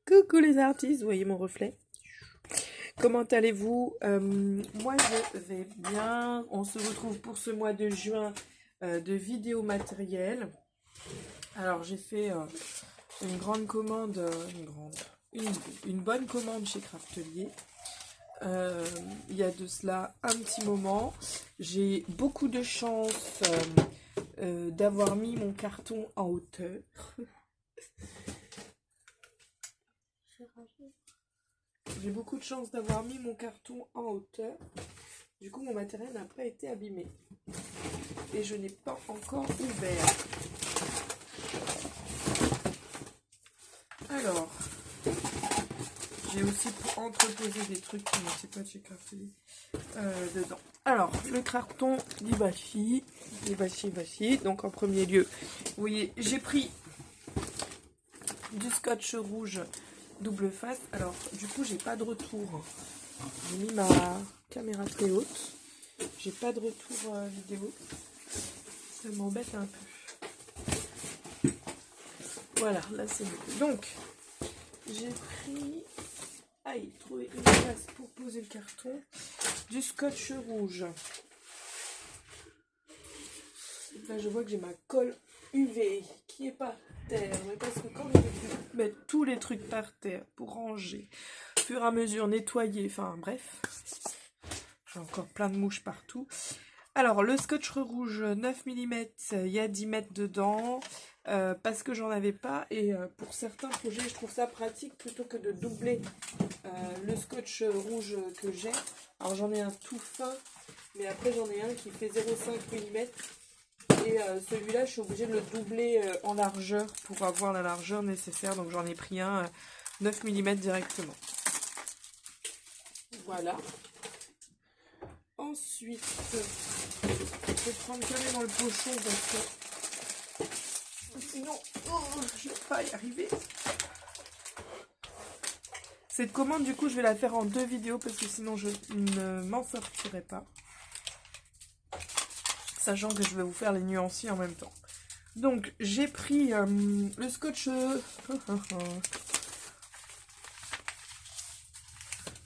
Coucou les artistes, vous voyez mon reflet? Comment allez-vous? Moi je vais bien. On se retrouve pour ce mois de juin de vidéo matériel. Alors j'ai fait une grande commande, une bonne commande chez Craftelier. Il y a de cela un petit moment. J'ai beaucoup de chance d'avoir mis mon carton en hauteur. J'ai beaucoup de chance d'avoir mis mon carton en hauteur. Du coup, mon matériel n'a pas été abîmé. Et je n'ai pas encore ouvert. Alors, j'ai aussi entreposé des trucs qui n'étaient pas de chez Craftelier dedans. Alors, le carton d'Ibachi. Donc, en premier lieu, vous voyez, j'ai pris du scotch rouge double face. Alors, du coup, j'ai pas de retour. J'ai mis ma caméra très haute. J'ai pas de retour vidéo. Ça m'embête un peu. Voilà, là c'est mieux. Donc, j'ai pris... Aïe, trouver une place pour poser le carton. Du scotch rouge. Là, je vois que j'ai ma colle UV qui est par terre. Mais parce que quand je vais mettre tous les trucs par terre pour ranger, au fur et à mesure nettoyer, enfin bref. J'ai encore plein de mouches partout. Alors, le scotch rouge 9 mm, il y a 10 mètres dedans. Parce que j'en avais pas. Et pour certains projets, je trouve ça pratique plutôt que de doubler le scotch rouge que j'ai. Alors, j'en ai un tout fin. Mais après, j'en ai un qui fait 0,5 mm. Et celui-là, je suis obligée de le doubler en largeur pour avoir la largeur nécessaire. Donc, j'en ai pris un 9 mm directement. Voilà. Ensuite, je vais prendre carrément le pochon parce que sinon, je ne vais pas y arriver. Cette commande, du coup, je vais la faire en 2 vidéos parce que sinon, je ne m'en sortirai pas. Sachant que je vais vous faire les nuanciers en même temps. Donc, j'ai pris le scotch...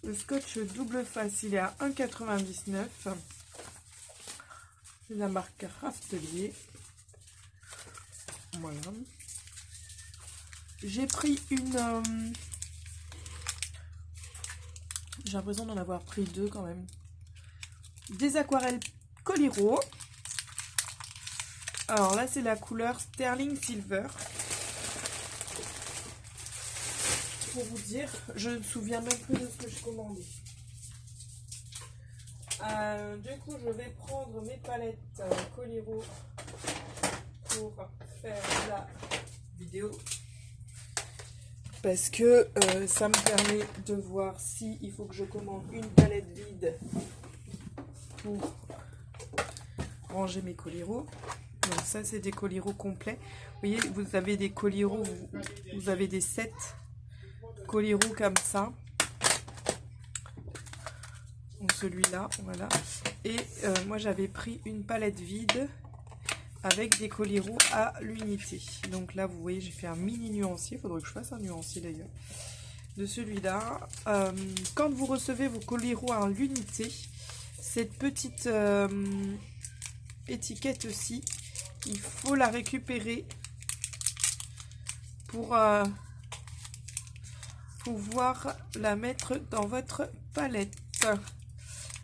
le scotch double face, il est à 1,99 €. C'est la marque Craftelier. Voilà. J'ai pris une... j'ai l'impression d'en avoir pris 2 quand même. Des aquarelles Coliro. Alors là, c'est la couleur Sterling Silver. Pour vous dire, je ne me souviens même plus de ce que je commandais. Du coup, je vais prendre mes palettes Coliro pour faire la vidéo. Parce que ça me permet de voir si il faut que je commande une palette vide pour ranger mes Coliro. Donc ça, c'est des Coliro complets. Vous voyez, vous avez des Coliro, vous avez des sets Coliro comme ça. Donc celui-là, voilà. Et moi, j'avais pris une palette vide avec des Coliro à l'unité. Donc là, vous voyez, j'ai fait un mini nuancier. Il faudrait que je fasse un nuancier d'ailleurs. De celui-là. Quand vous recevez vos Coliro à l'unité, cette petite étiquette-ci, il faut la récupérer pour pouvoir la mettre dans votre palette.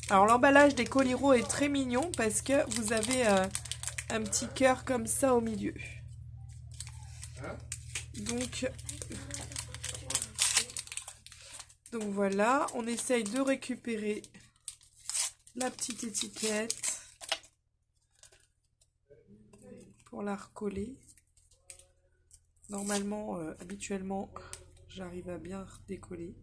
Alors l'emballage des Coliro est très mignon parce que vous avez un petit cœur comme ça au milieu. Donc voilà, on essaye de récupérer la petite étiquette pour la recoller. Normalement, habituellement, j'arrive à bien redécoller.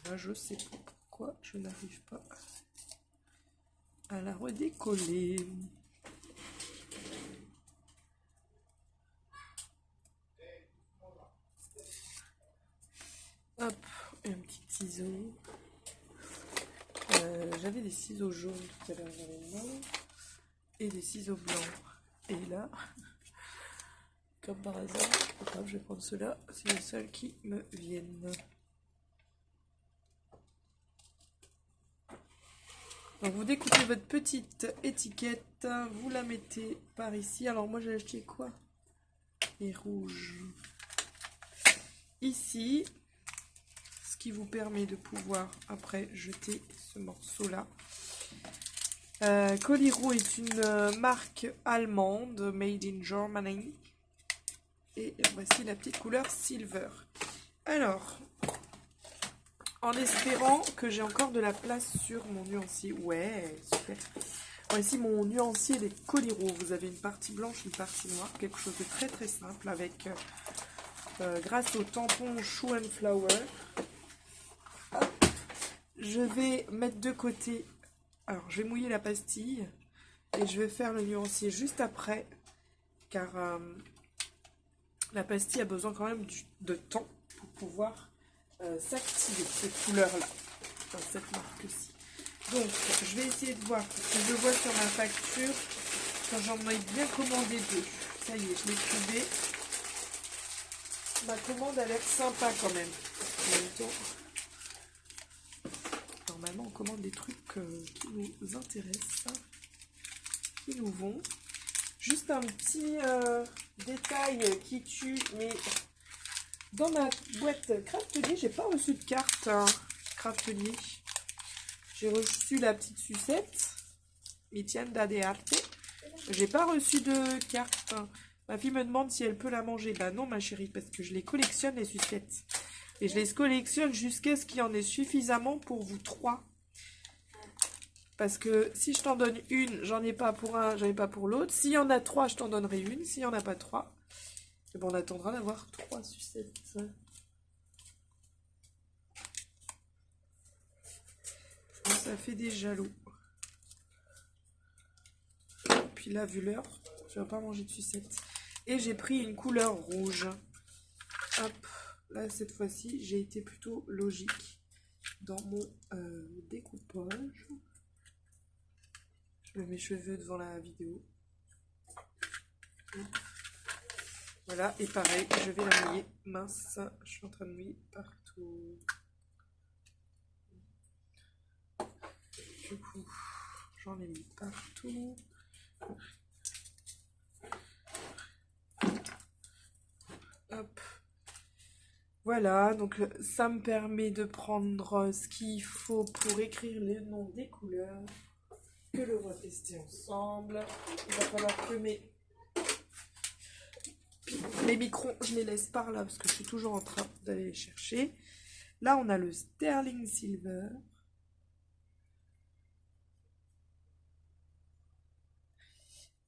Là, je sais pas pourquoi je n'arrive pas à la redécoller. Hop, un petit ciseau. J'avais des ciseaux jaunes tout à l'heure, j'avais et des ciseaux blancs. Et là, comme par hasard. Attends, je vais prendre ceux-là, c'est les seuls qui me viennent. Donc vous découpez votre petite étiquette, vous la mettez par ici. Alors moi j'ai acheté quoi? Les rouges. Ici, ce qui vous permet de pouvoir après jeter ce morceau-là. Coliro est une marque allemande, made in Germany. Et voici la petite couleur silver. Alors, en espérant que j'ai encore de la place sur mon nuancier. Ouais, super. Voici mon nuancier des Coliro. Vous avez une partie blanche, une partie noire. Quelque chose de très très simple avec, grâce au tampon Shoe and Flower. Hop. Je vais mettre de côté. Alors, je vais mouiller la pastille. Et je vais faire le nuancier juste après. Car la pastille a besoin quand même de temps pour pouvoir s'activer, cette couleur-là, dans cette marque-ci. Donc, je vais essayer de voir, parce que je vois sur ma facture, quand j'en ai bien commandé 2. Ça y est, je l'ai trouvé. Ma commande a l'air sympa quand même. En même temps, normalement, on commande des trucs qui nous intéressent, qui nous vont. Juste un petit détail qui tue, mais dans ma boîte Craftelier, j'ai pas reçu de carte Craftelier. J'ai reçu la petite sucette, Mitienda de Arte. J'ai pas reçu de carte. Ma fille me demande si elle peut la manger. Bah non, ma chérie, parce que je les collectionne, les sucettes. Et je les collectionne jusqu'à ce qu'il y en ait suffisamment pour vous 3. Parce que si je t'en donne une, j'en ai pas pour un, j'en ai pas pour l'autre. S'il y en a 3, je t'en donnerai une. S'il y en a pas 3, et bon, on attendra d'avoir 3 sucettes. Ça fait des jaloux. Puis là, vu l'heure, je vais pas manger de sucettes. Et j'ai pris une couleur rouge. Hop, là cette fois-ci, j'ai été plutôt logique dans mon découpage. Je mets mes cheveux devant la vidéo. Voilà, et pareil, je vais la mouiller. Mince, je suis en train de mouiller partout. Du coup, j'en ai mis partout. Hop. Voilà, donc ça me permet de prendre ce qu'il faut pour écrire les noms des couleurs. Que l'on va tester ensemble. Il va falloir que mes microns, je les laisse par là parce que je suis toujours en train d'aller les chercher. Là, on a le Sterling Silver.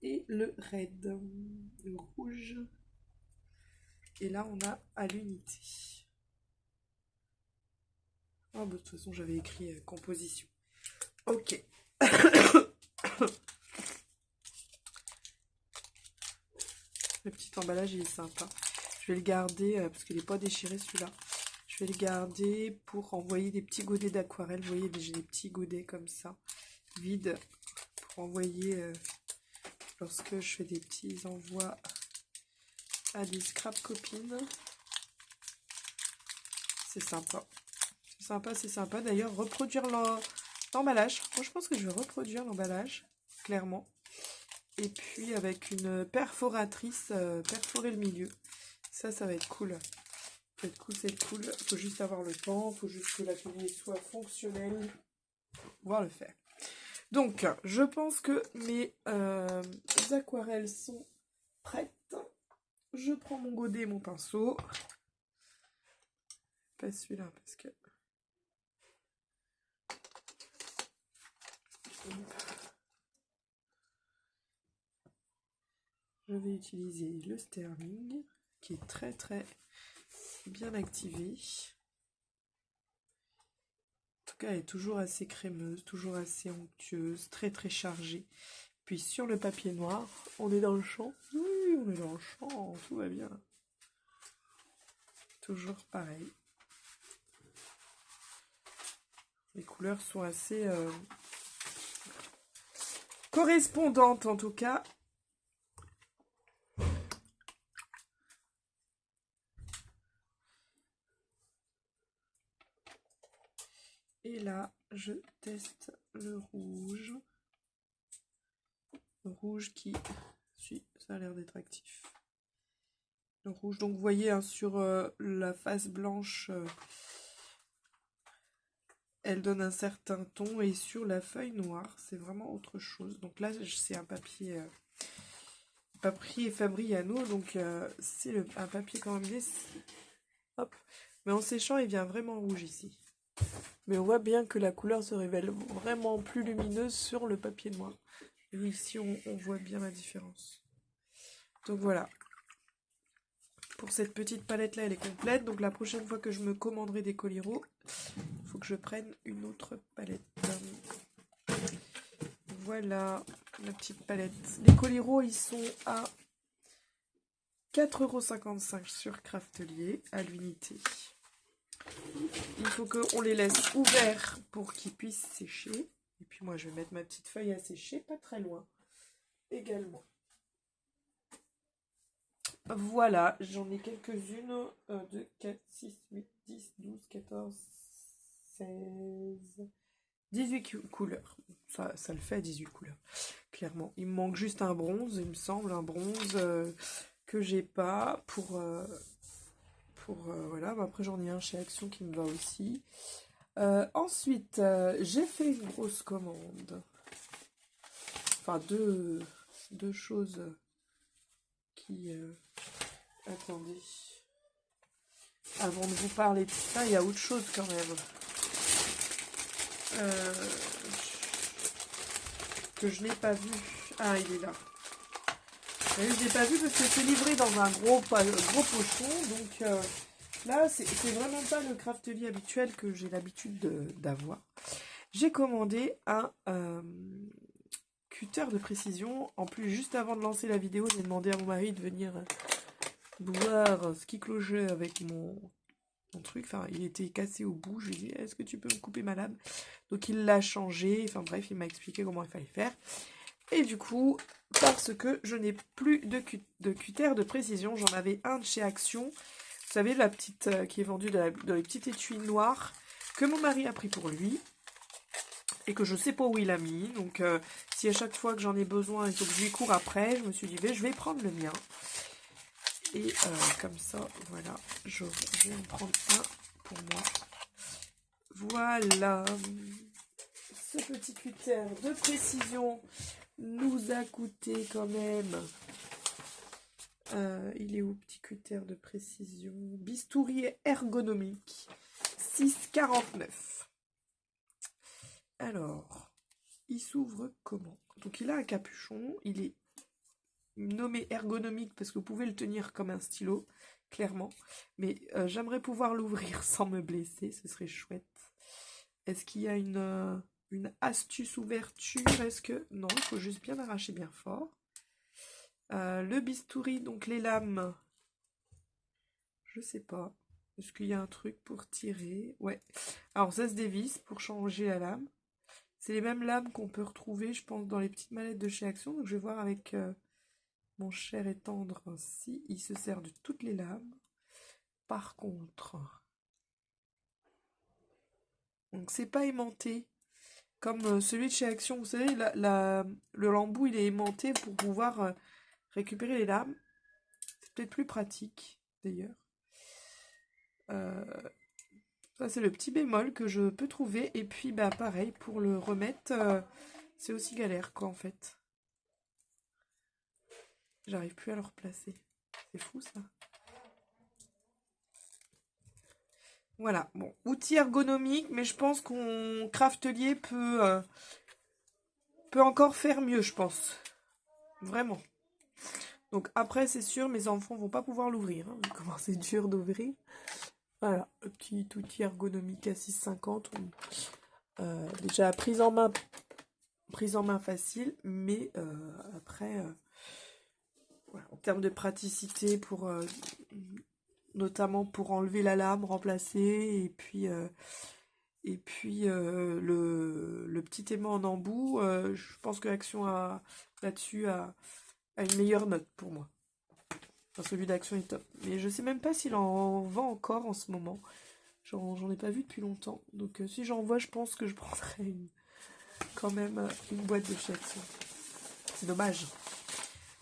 Et le red, le rouge. Et là, on a à l'unité. Ah, bah, de toute façon, j'avais écrit composition. Ok. Le petit emballage, il est sympa. Je vais le garder, parce qu'il n'est pas déchiré celui-là. Je vais le garder pour envoyer des petits godets d'aquarelle. Vous voyez, j'ai des petits godets comme ça, vides, pour envoyer lorsque je fais des petits envois à des scrap copines. C'est sympa. C'est sympa, c'est sympa. D'ailleurs, reproduire l'emballage. Moi, je pense que je vais reproduire l'emballage, clairement. Et puis, avec une perforatrice, perforer le milieu. Ça va être cool. Ça va être cool, c'est cool. Il faut juste avoir le temps. Il faut juste que l'atelier soit fonctionnel pour pouvoir le faire. Donc, je pense que mes aquarelles sont prêtes. Je prends mon godet et mon pinceau. Pas celui-là, parce que... Je vais utiliser le Sterling, qui est très très bien activé. En tout cas, elle est toujours assez crémeuse, toujours assez onctueuse, très très chargée. Puis sur le papier noir, on est dans le champ. Oui, on est dans le champ, tout va bien. Toujours pareil. Les couleurs sont assez correspondantes en tout cas. Et là, je teste le rouge. Le rouge qui... Si, ça a l'air d'être actif. Le rouge, donc vous voyez hein, sur la face blanche, elle donne un certain ton. Et sur la feuille noire, c'est vraiment autre chose. Donc là, c'est un papier... papier Fabriano, donc c'est un papier quand même lisse. Hop. Mais en séchant, il vient vraiment rouge ici. Mais on voit bien que la couleur se révèle vraiment plus lumineuse sur le papier noir. Et ici, on voit bien la différence. Donc voilà. Pour cette petite palette-là, elle est complète. Donc la prochaine fois que je me commanderai des Coliro, il faut que je prenne une autre palette. Voilà la petite palette. Les Coliro, ils sont à 4,55 € sur Craftelier à l'unité. Il faut qu'on les laisse ouverts pour qu'ils puissent sécher. Et puis moi, je vais mettre ma petite feuille à sécher, pas très loin également. Voilà, j'en ai quelques-unes. 2, 4, 6, 8, 10, 12, 14, 16, 18 couleurs. Ça le fait, 18 couleurs. Clairement. Il me manque juste un bronze, il me semble, un bronze que j'ai pas pour voilà. Après, j'en ai un chez Action qui me va aussi. Ensuite, j'ai fait une grosse commande. Enfin, deux choses qui... Attendez. Avant de vous parler de ça, il y a autre chose quand même. Que je n'ai pas vu. Ah, il est là. Je ne l'ai pas vu parce que c'est livré dans un gros pochon. Donc là, c'est vraiment pas le Craftelier habituel que j'ai l'habitude d'avoir. J'ai commandé un cutter de précision. En plus, juste avant de lancer la vidéo, j'ai demandé à mon mari de venir voir ce qui clochait avec mon truc. Enfin, il était cassé au bout. Je lui ai dit, est-ce que tu peux me couper ma lame? Donc, il l'a changé. Enfin, bref, il m'a expliqué comment il fallait faire. Et du coup, parce que je n'ai plus de cutter de précision, j'en avais un de chez Action. Vous savez, la petite qui est vendue dans les petits étuis noirs que mon mari a pris pour lui. Et que je ne sais pas où il a mis. Donc, si à chaque fois que j'en ai besoin, il faut que je lui cours après, je me suis dit, je vais prendre le mien. Et comme ça, voilà, je vais en prendre un pour moi. Voilà. Ce petit cutter de précision nous a coûté quand même... il est où, petit cutter de précision? Bistouri ergonomique, 6,49 €. Alors, il s'ouvre comment? Donc, il a un capuchon. Il est nommé ergonomique parce que vous pouvez le tenir comme un stylo, clairement. Mais j'aimerais pouvoir l'ouvrir sans me blesser. Ce serait chouette. Est-ce qu'il y a une astuce ouverture? Est-ce que... Non, il faut juste bien arracher bien fort. Le bistouri, donc les lames. Je sais pas. Est-ce qu'il y a un truc pour tirer? Ouais. Alors, ça se dévisse pour changer la lame. C'est les mêmes lames qu'on peut retrouver, je pense, dans les petites mallettes de chez Action. Donc, je vais voir avec mon cher et tendre si il se sert de toutes les lames. Par contre, donc c'est pas aimanté comme celui de chez Action. Vous savez, le lembout, il est aimanté pour pouvoir récupérer les lames. C'est peut-être plus pratique, d'ailleurs. Ça, c'est le petit bémol que je peux trouver. Et puis, bah, pareil, pour le remettre, c'est aussi galère, quoi, en fait. J'arrive plus à le replacer. C'est fou, ça. Voilà, bon, outil ergonomique, mais je pense qu'on Craftelier peut encore faire mieux, je pense. Vraiment. Donc après, c'est sûr, mes enfants vont pas pouvoir l'ouvrir. Hein, comment c'est dur d'ouvrir. Voilà, le petit outil ergonomique à 6,50 €. Déjà prise en main facile, mais après, voilà, en termes de praticité, notamment pour enlever la lame, remplacer, et puis le petit aimant en embout, je pense que Action là-dessus a une meilleure note pour moi. Enfin, celui d'Action est top. Mais je sais même pas s'il en vend encore en ce moment. J'en ai pas vu depuis longtemps. Donc si j'en vois, je pense que je prendrai quand même une boîte de chez Action. C'est dommage.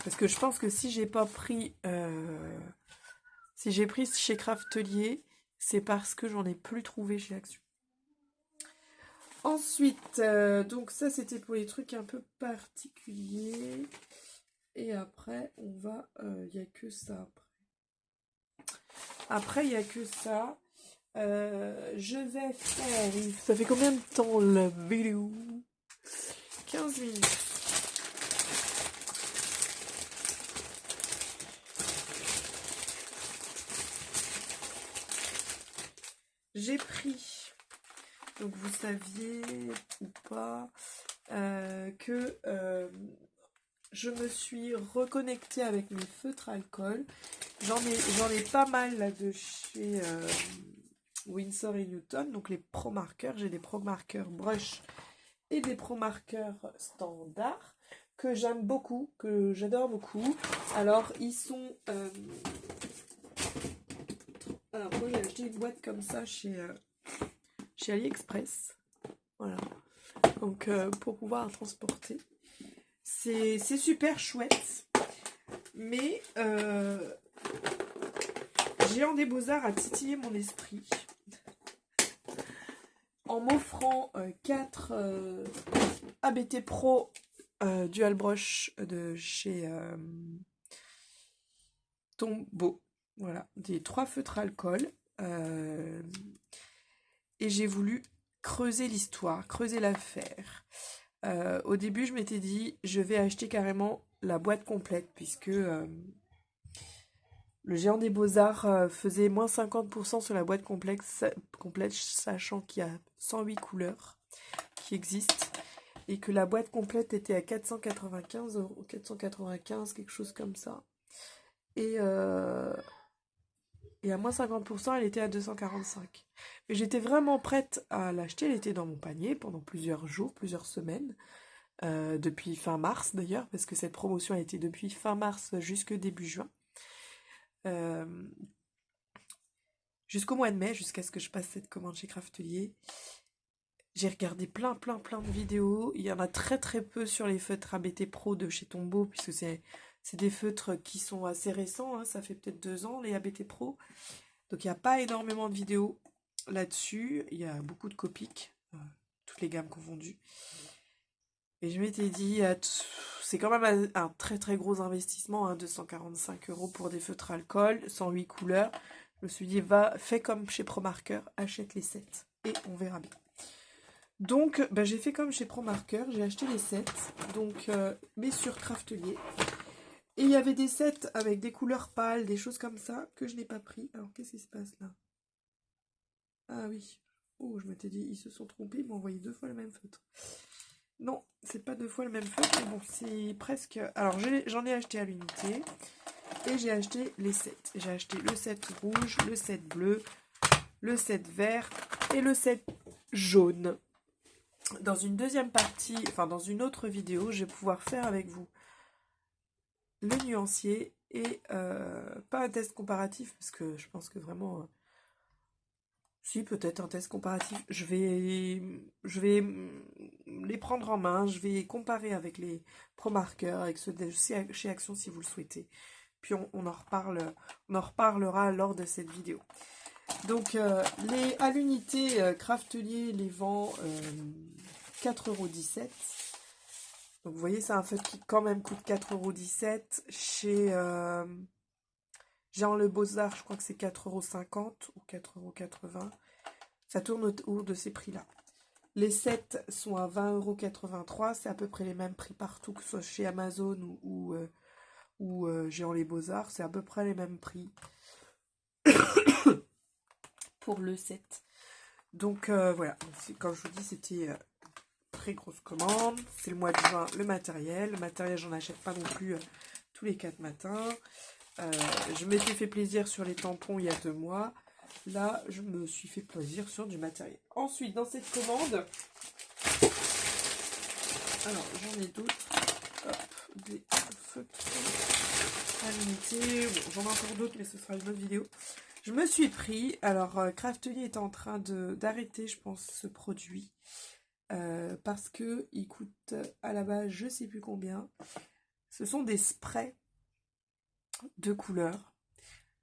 Parce que je pense que si j'ai pas pris... si j'ai pris chez Craftelier, c'est parce que j'en ai plus trouvé chez Action. Ensuite, donc ça c'était pour les trucs un peu particuliers. Et après, on va... Il n'y a que ça après. Après, il n'y a que ça. Je vais faire... Ça fait combien de temps la vidéo? 15 minutes. J'ai pris, donc vous saviez ou pas, que je me suis reconnectée avec mes feutres alcool. J'en ai pas mal là de chez Winsor & Newton, donc les Pro Markers. J'ai des Pro Markers brush et des Pro Markers standards que j'aime beaucoup, que j'adore beaucoup. Alors ils sont... Alors moi j'ai acheté une boîte comme ça chez AliExpress. Voilà. Donc pour pouvoir transporter. C'est super chouette. Mais Géant des Beaux-Arts a titillé mon esprit en m'offrant 4 ABT Pro Dual Brush de chez Tombow. Voilà, des 3 feutres alcool. Et j'ai voulu creuser l'histoire, creuser l'affaire. Au début, je m'étais dit, je vais acheter carrément la boîte complète, puisque le Géant des Beaux-Arts faisait moins 50% sur la boîte complète, sachant qu'il y a 108 couleurs qui existent, et que la boîte complète était à 495 €, 495, quelque chose comme ça. Et à moins 50%, elle était à 245. Mais j'étais vraiment prête à l'acheter. Elle était dans mon panier pendant plusieurs jours, plusieurs semaines. Depuis fin mars d'ailleurs, parce que cette promotion a été depuis fin mars jusqu'au début juin. Jusqu'au mois de mai, jusqu'à ce que je passe cette commande chez Craftelier. J'ai regardé plein de vidéos. Il y en a très peu sur les feutres ABT Pro de chez Tombow, puisque c'est des feutres qui sont assez récents, hein, ça fait peut-être 2 ans les ABT Pro. Donc il n'y a pas énormément de vidéos là-dessus. Il y a beaucoup de Copic, toutes les gammes confondues. Et je m'étais dit, c'est quand même un très gros investissement, hein, 245 € pour des feutres alcool, 108 couleurs. Je me suis dit, fais comme chez Pro Marker, achète les 7 et on verra bien. Donc, j'ai fait comme chez Pro Marker, j'ai acheté les 7, donc, mais sur Craftelier. Et il y avait des sets avec des couleurs pâles, des choses comme ça, que je n'ai pas pris. Alors, qu'est-ce qui se passe là? Ah oui. Oh, je m'étais dit, ils se sont trompés, ils m'ont envoyé 2 fois le même feutre. Non, c'est pas 2 fois le même feutre, mais bon, c'est presque... Alors, j'en ai acheté à l'unité, et j'ai acheté les sets. J'ai acheté le set rouge, le set bleu, le set vert, et le set jaune. Dans une deuxième partie, enfin, dans une autre vidéo, je vais pouvoir faire avec vous le nuancier et pas un test comparatif parce que je pense que vraiment si peut-être un test comparatif, je vais les prendre en main, je vais comparer avec les Pro Markers, avec ceux de chez Action si vous le souhaitez, puis on en reparlera lors de cette vidéo. Donc à l'unité Craftelier les vend 4,17 €. Donc vous voyez, c'est un feutre qui quand même coûte 4,17 € chez Géant les Beaux-Arts, je crois que c'est 4,50 € ou 4,80 €. Ça tourne autour de ces prix-là. Les sets sont à 20,83 €. C'est à peu près les mêmes prix partout, que ce soit chez Amazon ou Géant les Beaux-Arts. C'est à peu près les mêmes prix pour le set. Donc voilà, comme je vous dis, c'était... très grosse commande, c'est le mois de juin. Le matériel, j'en achète pas non plus tous les 4 matins. Je m'étais fait plaisir sur les tampons il y a 2 mois. Là, je me suis fait plaisir sur du matériel. Ensuite, dans cette commande, alors j'en ai d'autres. Des feutres à l'unité. Bon, j'en ai encore d'autres, mais ce sera une autre vidéo. Je me suis pris, alors Craftelier est en train d'arrêter, je pense, ce produit. Parce que il coûte à la base je sais plus combien. Ce sont des sprays de couleurs.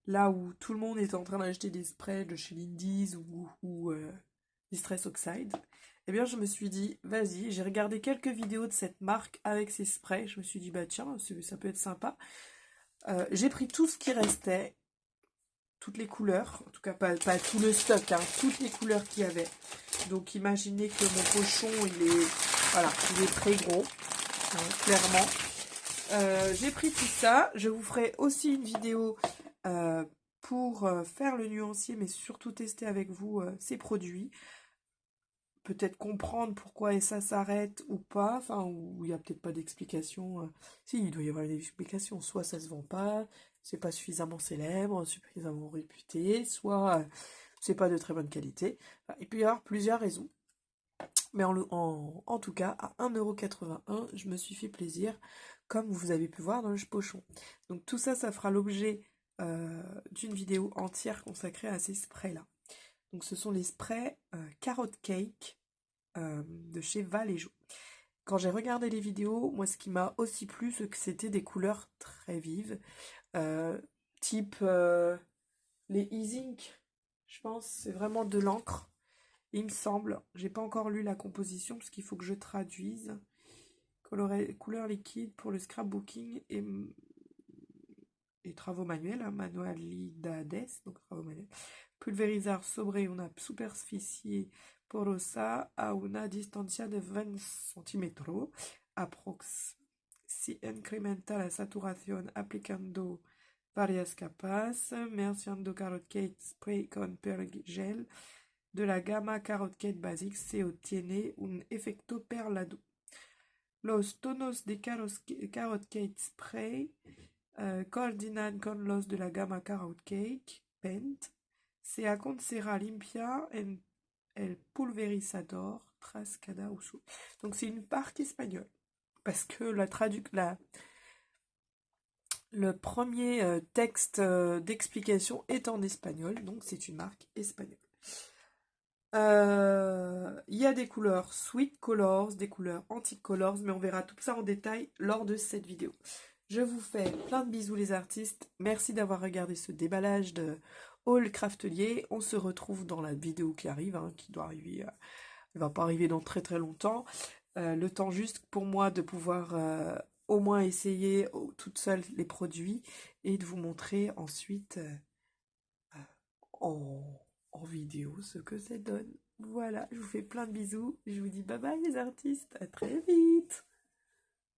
Là où tout le monde est en train d'acheter des sprays de chez Lindy's ou Distress Oxide, eh bien je me suis dit, vas-y, j'ai regardé quelques vidéos de cette marque avec ces sprays. Je me suis dit, bah tiens, ça peut être sympa. J'ai pris tout ce qui restait, toutes les couleurs, en tout cas pas tout le stock, hein, toutes les couleurs qu'il y avait. Donc imaginez que mon pochon, voilà, il est très gros, hein, clairement. J'ai pris tout ça. Je vous ferai aussi une vidéo pour faire le nuancier, mais surtout tester avec vous ces produits. Peut-être comprendre pourquoi ça s'arrête ou pas, enfin, ou il n'y a peut-être pas d'explication. Si, il doit y avoir une explication. Soit ça se vend pas, c'est pas suffisamment célèbre, suffisamment réputé, soit c'est pas de très bonne qualité. Enfin, il peut y avoir plusieurs raisons. Mais en tout cas, à 1,81 €, je me suis fait plaisir, comme vous avez pu voir dans le pochon. Donc tout ça, ça fera l'objet d'une vidéo entière consacrée à ces sprays-là. Donc ce sont les sprays Carrot Cake de chez Vallejo. Quand j'ai regardé les vidéos, moi ce qui m'a aussi plu, c'est que c'était des couleurs très vives, type les E-Zinc, je pense, c'est vraiment de l'encre. Il me semble, j'ai pas encore lu la composition parce qu'il faut que je traduise. Couleur liquide pour le scrapbooking et travaux manuels, hein, manualidades, donc travaux manuels. Pulverizar sobre una superficie porosa a una distancia de 20 centímetros aprox. Si incrementa la saturación aplicando varias capas, mezclando carrot cake spray con pergel de la gama Carrot Cake Basic se obtiene un efecto perlado. Los tonos de Carrot Cake Spray coordinan con los de la gama Carrot Cake Paint. Se aconseja limpia en el pulverizador tras cada uso. Donc c'est une marque espagnole. Parce que le premier texte d'explication est en espagnol, donc c'est une marque espagnole. Il y a des couleurs Sweet Colors, des couleurs Antique Colors, mais on verra tout ça en détail lors de cette vidéo. Je vous fais plein de bisous les artistes. Merci d'avoir regardé ce déballage de Haul Craftelier. On se retrouve dans la vidéo qui arrive, hein, qui doit arriver. Elle va pas arriver dans très très longtemps. Le temps juste pour moi de pouvoir au moins essayer toute seule les produits et de vous montrer ensuite en vidéo ce que ça donne. Voilà, je vous fais plein de bisous. Je vous dis bye bye les artistes, à très vite.